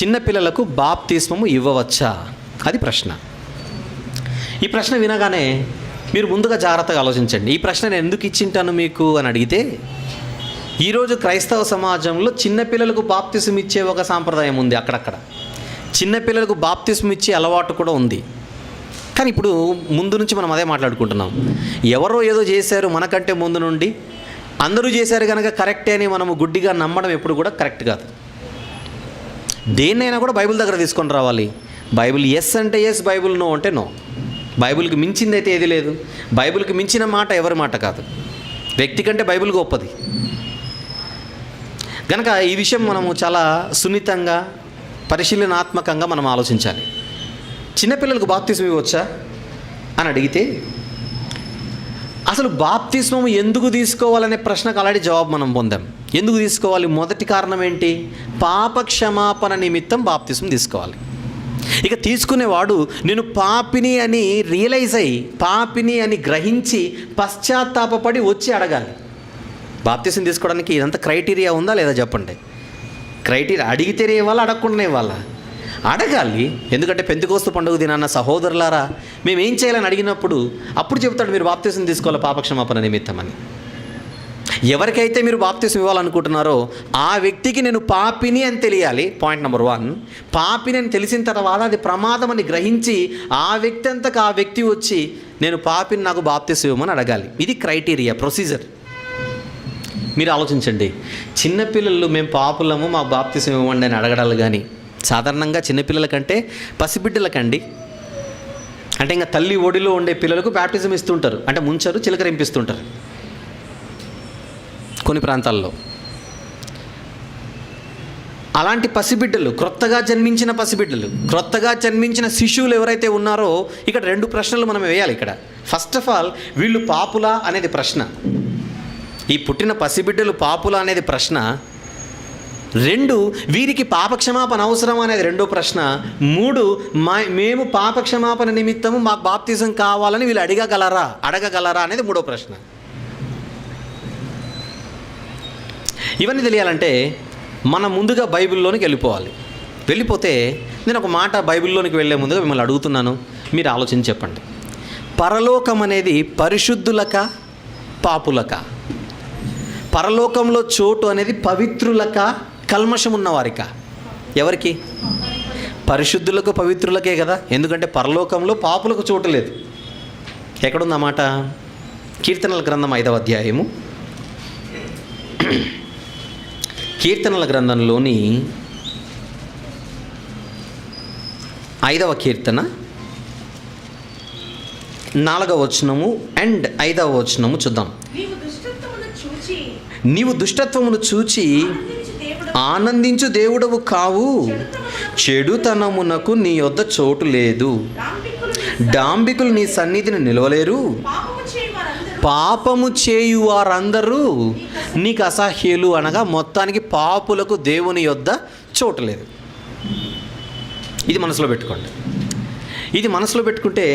చిన్నపిల్లలకు బాప్తిస్మము ఇవ్వవచ్చా? అది ప్రశ్న. ఈ ప్రశ్న వినగానే మీరు ముందుగా జాగ్రత్తగా ఆలోచించండి. ఈ ప్రశ్న నేను ఎందుకు ఇచ్చింటాను మీకు అని అడిగితే, ఈరోజు క్రైస్తవ సమాజంలో చిన్నపిల్లలకు బాప్తిస్మం ఇచ్చే ఒక సాంప్రదాయం ఉంది. అక్కడక్కడ చిన్నపిల్లలకు బాప్తిస్మం ఇచ్చే అలవాటు కూడా ఉంది. కానీ ఇప్పుడు ముందు నుంచి మనం అదే మాట్లాడుకుంటున్నాం. ఎవరో ఏదో చేశారు మనకంటే ముందు నుండి, అందరూ చేశారు కనుక కరెక్టే అని మనము గుడ్డిగా నమ్మడం ఎప్పుడు కూడా కరెక్ట్ కాదు. దేన్నైనా కూడా బైబిల్ దగ్గర తీసుకొని రావాలి. బైబిల్ ఎస్ అంటే ఎస్, బైబిల్ నో అంటే నో. బైబిల్కి మించింది అయితే ఏది లేదు. బైబిల్కి మించిన మాట ఎవరి మాట కాదు. వ్యక్తి కంటే బైబిల్ గొప్పది. కనుక ఈ విషయం మనము చాలా సున్నితంగా పరిశీలనాత్మకంగా మనం ఆలోచించాలి. చిన్నపిల్లలకు బాప్తిస్మం ఇవ్వచ్చా అని అడిగితే, అసలు బాప్తిస్మం ఎందుకు తీసుకోవాలనే ప్రశ్నకు ఆల్రెడీ జవాబు మనం పొందాం. ఎందుకు తీసుకోవాలి? మొదటి కారణం ఏంటి? పాప క్షమాపణ నిమిత్తం బాప్తిస్మం తీసుకోవాలి. ఇక తీసుకునేవాడు నేను పాపిని అని రియలైజ్ అయ్యి, పాపిని అని గ్రహించి పశ్చాత్తాపపడి వచ్చి అడగాలి. బాప్తిస్మం తీసుకోవడానికి ఇదంతా క్రైటీరియా ఉందా లేదా చెప్పండి. క్రైటీరియా అడిగితేనే ఇవ్వాలా, అడగకుండానే ఇవ్వాలా? అడగాలి. ఎందుకంటే పెంతెకోస్తు పండుగ దినాన్న సహోదరులారా మేము ఏం చేయాలని అడిగినప్పుడు అప్పుడు చెప్తాడు మీరు బాప్తిస్మం తీసుకోవాలి పాపక్షమాపణ నిమిత్తం అని. ఎవరికైతే మీరు బాప్తిస్మం ఇవ్వాలనుకుంటున్నారో ఆ వ్యక్తికి నేను పాపిని అని తెలియాలి. Point number 1. పాపిని అని తెలిసిన తర్వాత అది ప్రమాదం అని గ్రహించి ఆ వ్యక్తి అంతకు ఆ వ్యక్తి వచ్చి నేను పాపిని, నాకు బాప్తిస్మం ఇవ్వమని అడగాలి. ఇది క్రైటీరియా, ప్రొసీజర్. మీరు ఆలోచించండి. చిన్నపిల్లలు మేము పాపులము మాకు బాప్తిస్మం ఇవ్వండి అని అడగడాలు కానీ, సాధారణంగా చిన్నపిల్లల కంటే పసిబిడ్డలకండి, అంటే ఇంకా తల్లి ఒడిలో ఉండే పిల్లలకు బాప్టిజం ఇస్తుంటారు. అంటే ముంచరు, చిలకరింపిస్తుంటారు కొన్ని ప్రాంతాల్లో. అలాంటి పసిబిడ్డలు, క్రొత్తగా జన్మించిన పసిబిడ్డలు, క్రొత్తగా జన్మించిన శిశువులు ఎవరైతే ఉన్నారో ఇక్కడ 2 ప్రశ్నలు మనం వేయాలి. ఇక్కడ ఫస్ట్ ఆఫ్ ఆల్ వీళ్ళు పాపులా అనేది ప్రశ్న. ఈ పుట్టిన పసిబిడ్డలు పాపులా అనేది ప్రశ్న. 2 వీరికి పాపక్షమాపణ అవసరం అనేది 2వ ప్రశ్న. 3 మేము పాపక్షమాపణ నిమిత్తము మాకు బాప్తిజం కావాలని వీళ్ళు అడగగలరా అనేది 3వ ప్రశ్న. ఇవన్నీ తెలియాలంటే మనం ముందుగా బైబిల్లోనికి వెళ్ళిపోతే నేను ఒక మాట బైబిల్లోనికి వెళ్ళే ముందుగా మిమ్మల్ని అడుగుతున్నాను, మీరు ఆలోచించి చెప్పండి. పరలోకం అనేది పరిశుద్ధులక పాపులక? పరలోకంలో చోటు అనేది పవిత్రులక కల్మషం ఉన్నవారిక? ఎవరికి? పరిశుద్ధులకు పవిత్రులకే కదా. ఎందుకంటే పరలోకంలో పాపులకు చోటు లేదు. ఎక్కడుందన్నమాట? కీర్తనల గ్రంథం 5వ అధ్యాయము, కీర్తనల గ్రంథంలోని 5వ కీర్తన 4వ వచనము అండ్ 5వ వచనము చూద్దాం. నీవు దుష్టత్వమును చూచి ఆనందించు దేవుడవు కావు, చెడుతనమునకు నీ యొద్ద చోటు లేదు, డాంబికులు నీ సన్నిధిని నిలవలేరు, పాపము చేయు వారందరూ నీకు అసహ్యులు. అనగా మొత్తానికి పాపులకు దేవుని యొద్ద చోటు లేదు. ఇది మనసులో పెట్టుకోండి. ఇది మనసులో పెట్టుకుంటే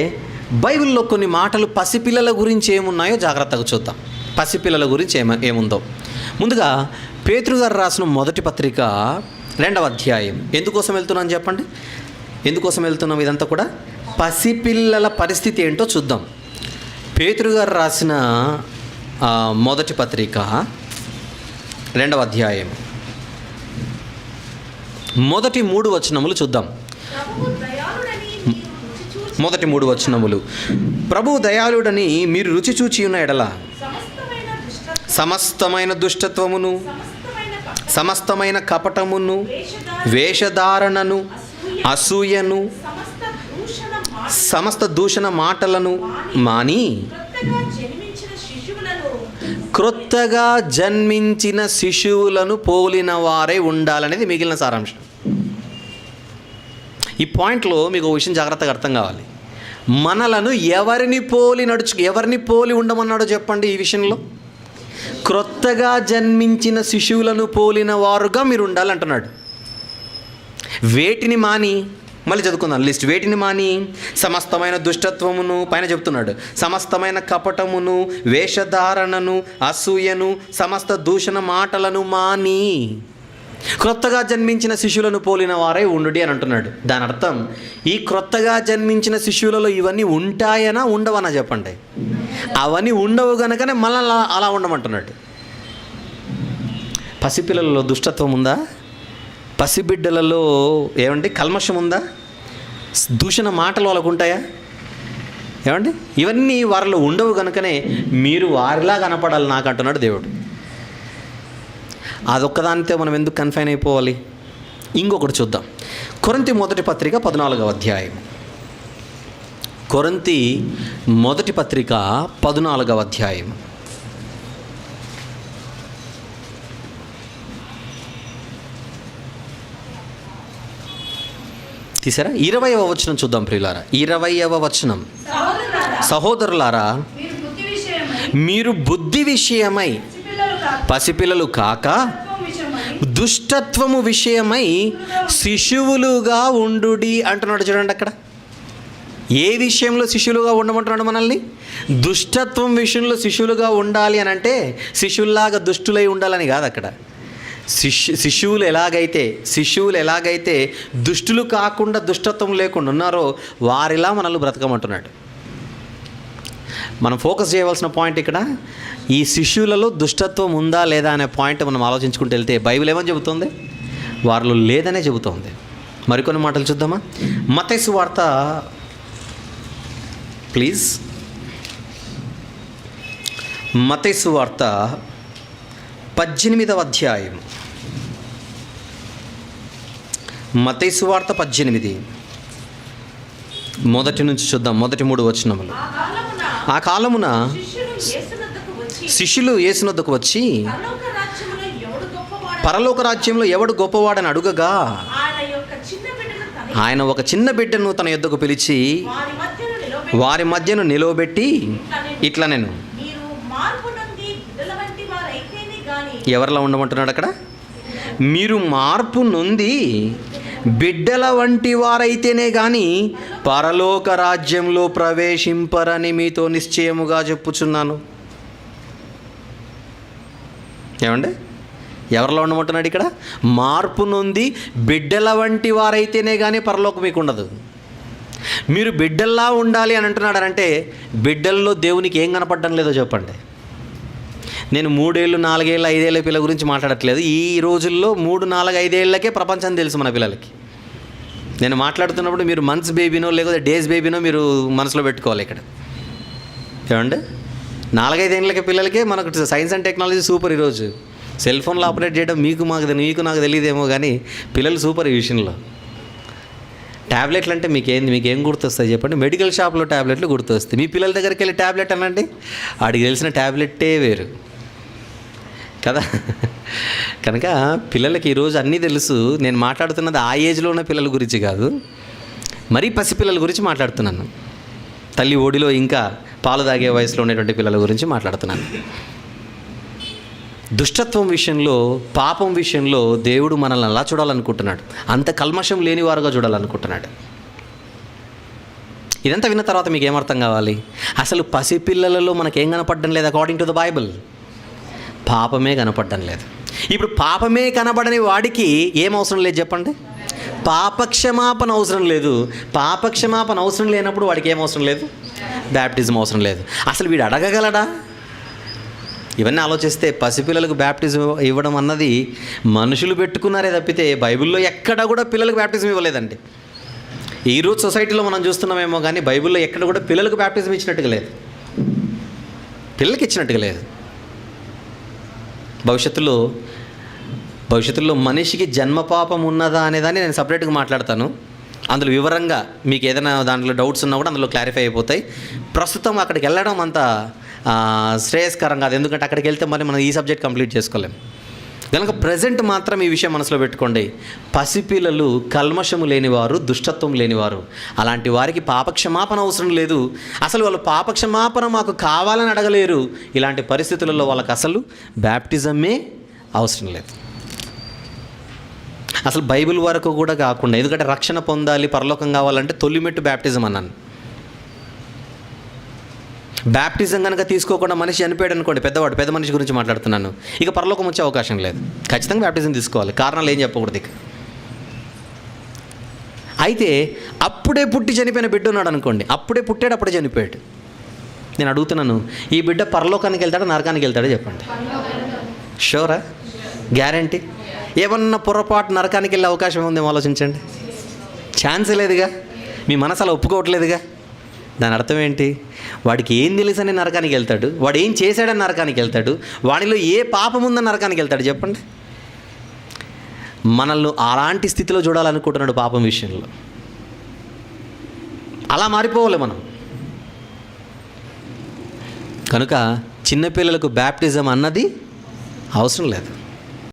బైబిల్లో కొన్ని మాటలు పసిపిల్లల గురించి ఏమున్నాయో జాగ్రత్తగా చూద్దాం. పసిపిల్లల గురించి ఏముందో. ముందుగా పేతురు గారు రాసిన మొదటి పత్రిక 2వ అధ్యాయం. ఎందుకోసం వెళ్తున్నాను చెప్పండి? ఎందుకోసం వెళ్తున్నాం? ఇదంతా కూడా పసిపిల్లల పరిస్థితి ఏంటో చూద్దాం. పేతురు గారు రాసిన మొదటి పత్రిక 2వ అధ్యాయం మొదటి 3 వచనములు చూద్దాం. మొదటి 3 వచనములు. ప్రభువు దయాళుడని మీరు రుచి చూచి ఉన్న ఎడల సమస్తమైన దుష్టత్వమును, సమస్తమైన కపటమును, వేషధారణను, అసూయను, సమస్త దూషణ మాటలను మాని క్రొత్తగా జన్మించిన శిశువులను పోలిన వారే ఉండాలనేది మిగిలిన సారాంశం. ఈ పాయింట్లో మీకు ఒక విషయం జాగ్రత్తగా అర్థం కావాలి. మనలను ఎవరిని పోలి ఉండమన్నాడో చెప్పండి. ఈ విషయంలో క్రొత్తగా జన్మించిన శిశువులను పోలిన వారుగా మీరు ఉండాలంటున్నాడు. వేటిని మాని, మళ్ళీ చదువుకుందాం లిస్ట్. వేటిని మాని? సమస్తమైన దుష్టత్వమును, పైన చెప్తున్నాడు, సమస్తమైన కపటమును, వేషధారణను, అసూయను, సమస్త దూషణ మాటలను మాని. క్రొత్తగా జన్మించిన శిష్యులను పోలిన వారై ఉండుడి అని అంటున్నాడు. దాని అర్థం ఈ క్రొత్తగా జన్మించిన శిష్యులలో ఇవన్నీ ఉంటాయనా ఉండవనా చెప్పండి. అవన్నీ ఉండవు కనుకనే మళ్ళీ అలా ఉండమంటున్నాడు. పసిపిల్లలలో దుష్టత్వం ఉందా? పసిబిడ్డలలో ఏమండి కల్మషం ఉందా? దూషణ మాటలు వాళ్ళకు ఉంటాయా? ఏమండి ఇవన్నీ వారిలో ఉండవు కనుకనే మీరు వారిలా కనపడాలి నాకు అంటున్నాడు దేవుడు. అదొక్కదానితో మనం ఎందుకు కన్ఫైన్ అయిపోవాలి? ఇంకొకటి చూద్దాం. కొరింథీ మొదటి పత్రిక 14వ అధ్యాయం. కొరింథీ మొదటి పత్రిక 14వ అధ్యాయం. తీసారా? 20వ వచనం చూద్దాం ప్రియులారా. 20వ వచనం, సహోదరులారా మీరు బుద్ధి విషయమై పసిపిల్లలు కాక దుష్టత్వము విషయమై శిశువులుగా ఉండుడి అంటున్నాడు. చూడండి అక్కడ ఏ విషయంలో శిశువులుగా ఉండమంటున్నాడు మనల్ని? దుష్టత్వం విషయంలో శిశువులుగా ఉండాలి అని అంటే శిశువుల్లాగా దుష్టులై ఉండాలని కాదు. అక్కడ శిశువులు ఎలాగైతే దుష్టులు కాకుండా దుష్టత్వం లేకుండా ఉన్నారో వారిలా మనల్ని బ్రతకమంటున్నాడు. మనం ఫోకస్ చేయవలసిన పాయింట్ ఇక్కడ ఈ శిశువులలో దుష్టత్వం ఉందా లేదా అనే పాయింట్ మనం ఆలోచించుకుంటూ వెళ్తే బైబిల్ ఏమని చెబుతుంది? వారిలో లేదనే చెబుతోంది. మరికొన్ని మాటలు చూద్దామా? మత్తయి సువార్త ప్లీజ్. మత్తయి సువార్త 18వ అధ్యాయం. మత్తయి సువార్త 18 మొదటి నుంచి చూద్దాం. మొదటి 3 వచనములు. ఆ కాలమున శిష్యులు యేసునొద్దకు వచ్చి పరలోక రాజ్యంలో ఎవడు గొప్పవాడని అడుగగా ఆయన ఒక చిన్న బిడ్డను తన యొద్దకు పిలిచి వారి మధ్యను నిలవబెట్టి ఇట్లా నేను ఎవరిలా ఉండమంటున్నాడు అక్కడ? మీరు మార్పు నొంది బిడ్డల వంటి వారైతేనే కానీ పరలోక రాజ్యంలో ప్రవేశింపరని మీతో నిశ్చయముగా చెప్పుచున్నాను. ఏమండి ఎవరిలో ఉండమంటున్నాడు ఇక్కడ? మార్పు నొంది బిడ్డల వంటి వారైతేనే కానీ పరలోకం మీకు ఉండదు. మీరు బిడ్డల్లా ఉండాలి అని అంటున్నాడు. అంటే బిడ్డల్లో దేవునికి ఏం కనపడడం లేదో చెప్పండి. నేను 3 ఏళ్ళు 4 ఏళ్ళు 5 ఏళ్ళ పిల్లల గురించి మాట్లాడట్లేదు. ఈ రోజుల్లో 3, 4, 5 ఏళ్ళకే ప్రపంచం తెలుసు మన పిల్లలకి. నేను మాట్లాడుతున్నప్పుడు మీరు మంత్స్ బేబీనో లేకపోతే డేస్ బేబీనో మీరు మనసులో పెట్టుకోవాలి ఇక్కడ. ఏమండి 4, 5 ఏళ్ళకి పిల్లలకే మనకు సైన్స్ అండ్ టెక్నాలజీ సూపర్. ఈరోజు సెల్ ఫోన్లో ఆపరేట్ చేయడం మీకు నాకు తెలియదేమో కానీ పిల్లలు సూపర్ ఈ విషయంలో. ట్యాబ్లెట్లు అంటే మీకేం గుర్తొస్తాయి చెప్పండి? మెడికల్ షాప్లో ట్యాబ్లెట్లు గుర్తొస్తాయి. మీ పిల్లల దగ్గరికి వెళ్ళి ట్యాబ్లెట్ అనండి, వాడికి తెలిసిన ట్యాబ్లెట్టే వేరు కదా. కనుక పిల్లలకి ఈరోజు అన్నీ తెలుసు. నేను మాట్లాడుతున్నది ఆ ఏజ్లో ఉన్న పిల్లల గురించి కాదు, మరీ పసిపిల్లల గురించి మాట్లాడుతున్నాను. తల్లి ఒడిలో ఇంకా పాలు తాగే వయసులో ఉన్నటువంటి పిల్లల గురించి మాట్లాడుతున్నాను. దుష్టత్వం విషయంలో, పాపం విషయంలో దేవుడు మనల్ని అలా చూడాలనుకుంటున్నాడు. అంత కల్మషం లేని వారుగా చూడాలనుకుంటున్నాడు. ఇదంతా విన్న తర్వాత మీకు ఏమర్థం కావాలి? అసలు పసిపిల్లలలో మనకేం కనపడడం లేదు? అకార్డింగ్ టు ద బైబిల్ పాపమే కనపడడం లేదు. ఇప్పుడు పాపమే కనబడని వాడికి ఏం అవసరం లేదు చెప్పండి? పాపక్షమాపణ అవసరం లేదు. పాపక్షమాపణ అవసరం లేనప్పుడు వాడికి ఏం అవసరం లేదు? బ్యాప్టిజం అవసరం లేదు. అసలు వీడు అడగగలడా? ఇవన్నీ ఆలోచిస్తే పసిపిల్లలకు బ్యాప్టిజం ఇవ్వడం అన్నది మనుషులు పెట్టుకున్నారే తప్పితే బైబిల్లో ఎక్కడ కూడా పిల్లలకు బ్యాప్టిజం ఇవ్వలేదండి. ఈరోజు సొసైటీలో మనం చూస్తున్నామేమో కానీ బైబిల్లో ఎక్కడ కూడా పిల్లలకు బ్యాప్టిజం ఇచ్చినట్టుగా లేదు, పిల్లలకి ఇచ్చినట్టుగా లేదు. భవిష్యత్తులో మనిషికి జన్మపాపం ఉన్నదా అనేదాన్ని నేను సపరేట్గా మాట్లాడతాను. అందులో వివరంగా మీకు ఏదైనా దాంట్లో డౌట్స్ ఉన్నా కూడా అందులో క్లారిఫై అయిపోతాయి. ప్రస్తుతం అక్కడికి వెళ్ళడం అంత శ్రేయస్కరం కాదు, ఎందుకంటే అక్కడికి వెళ్తే మరి మనం ఈ సబ్జెక్ట్ కంప్లీట్ చేసుకోలేం. కనుక ప్రజెంట్ మాత్రం ఈ విషయం మనసులో పెట్టుకోండి. పసిపిల్లలు కల్మషము లేనివారు, దుష్టత్వం లేనివారు. అలాంటి వారికి పాపక్షమాపణ అవసరం లేదు. అసలు వాళ్ళు పాపక్షమాపణ మాకు కావాలని అడగలేరు. ఇలాంటి పరిస్థితులలో వాళ్ళకి అసలు బ్యాప్టిజమే అవసరం లేదు. అసలు బైబిల్ వరకు కూడా కాకుండా, ఎందుకంటే రక్షణ పొందాలి, పరలోకం కావాలంటే తొలిమెట్టు బ్యాప్టిజం అన్నాను. బ్యాప్టిజం కనుక తీసుకోకుండా మనిషి చనిపోయాడు అనుకోండి, పెద్ద మనిషి గురించి మాట్లాడుతున్నాను, ఇక పరలోకం వచ్చే అవకాశం లేదు. ఖచ్చితంగా బ్యాప్టిజం తీసుకోవాలి. కారణాలు ఏం చెప్పకూడదు ఇక. అయితే అప్పుడే పుట్టి చనిపోయిన బిడ్డ ఉన్నాడు అనుకోండి, అప్పుడే పుట్టాడు అప్పుడే చనిపోయాడు. నేను అడుగుతున్నాను, ఈ బిడ్డ పరలోకానికి వెళ్తాడా నరకానికి వెళ్తాడా చెప్పండి? షూరా? గ్యారంటీ? ఏమన్నా పొరపాటు నరకానికి వెళ్ళే అవకాశం ఉందేమో ఆలోచించండి. ఛాన్స్ లేదుగా. మీ మనసు అలా ఒప్పుకోవట్లేదుగా. దాని అర్థం ఏంటి? వాడికి ఏం తెలుసని నరకానికి వెళ్తాడు, వాడు ఏం చేశాడని నరకానికి వెళ్తాడు, వాడిలో ఏ పాపం ఉందని నరకానికి వెళ్తాడు చెప్పండి. మనల్ని అలాంటి స్థితిలో చూడాలనుకుంటున్నాడు పాపం విషయంలో. అలా మారిపోవాలి మనం. కనుక చిన్నపిల్లలకు బ్యాప్టిజం అన్నది అవసరం లేదు.